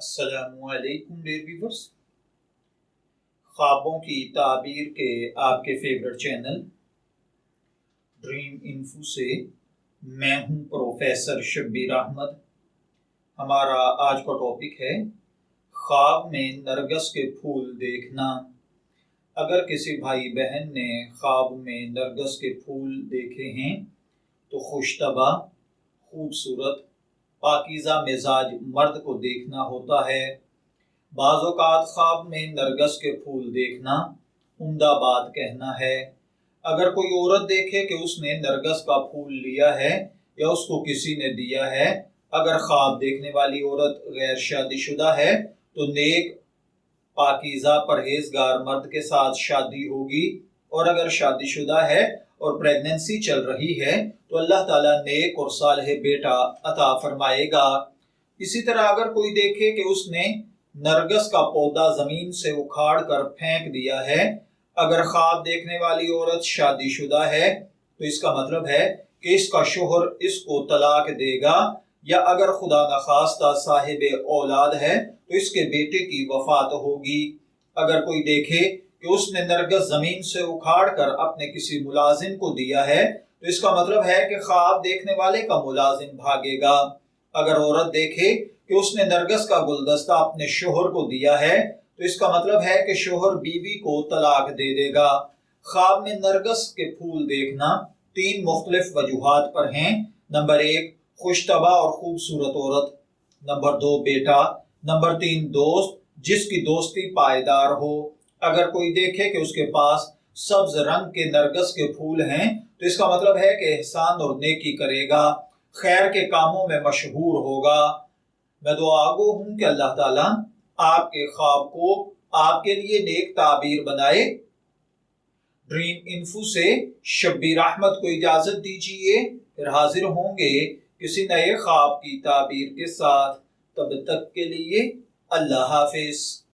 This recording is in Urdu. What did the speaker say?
السلام علیکم ڈیئر ویورز، خوابوں کی تعبیر کے آپ کے فیورٹ چینل ڈریم انفو سے میں ہوں پروفیسر شبیر احمد۔ ہمارا آج کا ٹاپک ہے خواب میں نرگس کے پھول دیکھنا۔ اگر کسی بھائی بہن نے خواب میں نرگس کے پھول دیکھے ہیں تو خوش طبع، خوبصورت، پاکیزہ مزاج مرد کو دیکھنا ہوتا ہے۔ بعض اوقات خواب میں نرگس کے پھول دیکھنا عمدہ بات کہنا ہے۔ اگر کوئی عورت دیکھے کہ اس نے نرگس کا پھول لیا ہے یا اس کو کسی نے دیا ہے، اگر خواب دیکھنے والی عورت غیر شادی شدہ ہے تو نیک، پاکیزہ، پرہیزگار مرد کے ساتھ شادی ہوگی، اور اگر شادی شدہ ہے اور پریگننسی چل رہی ہے تو اللہ تعالیٰ نیک اور صالح بیٹا عطا فرمائے گا۔ اسی طرح اگر کوئی دیکھے کہ اس نے نرگس کا پودا زمین سے اکھاڑ کر پھینک دیا ہے، اگر خواب دیکھنے والی عورت شادی شدہ ہے تو اس کا مطلب ہے کہ اس کا شوہر اس کو طلاق دے گا، یا اگر خدا نخواستہ صاحب اولاد ہے تو اس کے بیٹے کی وفات ہوگی۔ اگر کوئی دیکھے کہ اس نے نرگس زمین سے اکھاڑ کر اپنے کسی ملازم کو دیا ہے تو اس کا مطلب ہے کہ خواب دیکھنے والے کا ملازم بھاگے گا۔ اگر عورت دیکھے کہ اس نے نرگس کا گلدستہ اپنے شوہر کو دیا ہے تو اس کا مطلب ہے کہ شوہر بیوی کو طلاق دے دے گا۔ خواب میں نرگس کے پھول دیکھنا 3 مختلف وجوہات پر ہیں۔ نمبر 1، خوش طبع اور خوبصورت عورت۔ نمبر 2، بیٹا۔ نمبر 3، دوست جس کی دوستی پائیدار ہو۔ اگر کوئی دیکھے کہ اس کے پاس سبز رنگ کے نرگس کے پھول ہیں تو اس کا مطلب ہے کہ احسان اور نیکی کرے گا، خیر کے کاموں میں مشہور ہوگا۔ میں دعا گو ہوں کہ اللہ تعالیٰ آپ کے خواب کو آپ کے لیے نیک تعبیر بنائے۔ ڈریم انفو سے شبیر احمد کو اجازت دیجیے، پھر حاضر ہوں گے کسی نئے خواب کی تعبیر کے ساتھ۔ تب تک کے لیے اللہ حافظ۔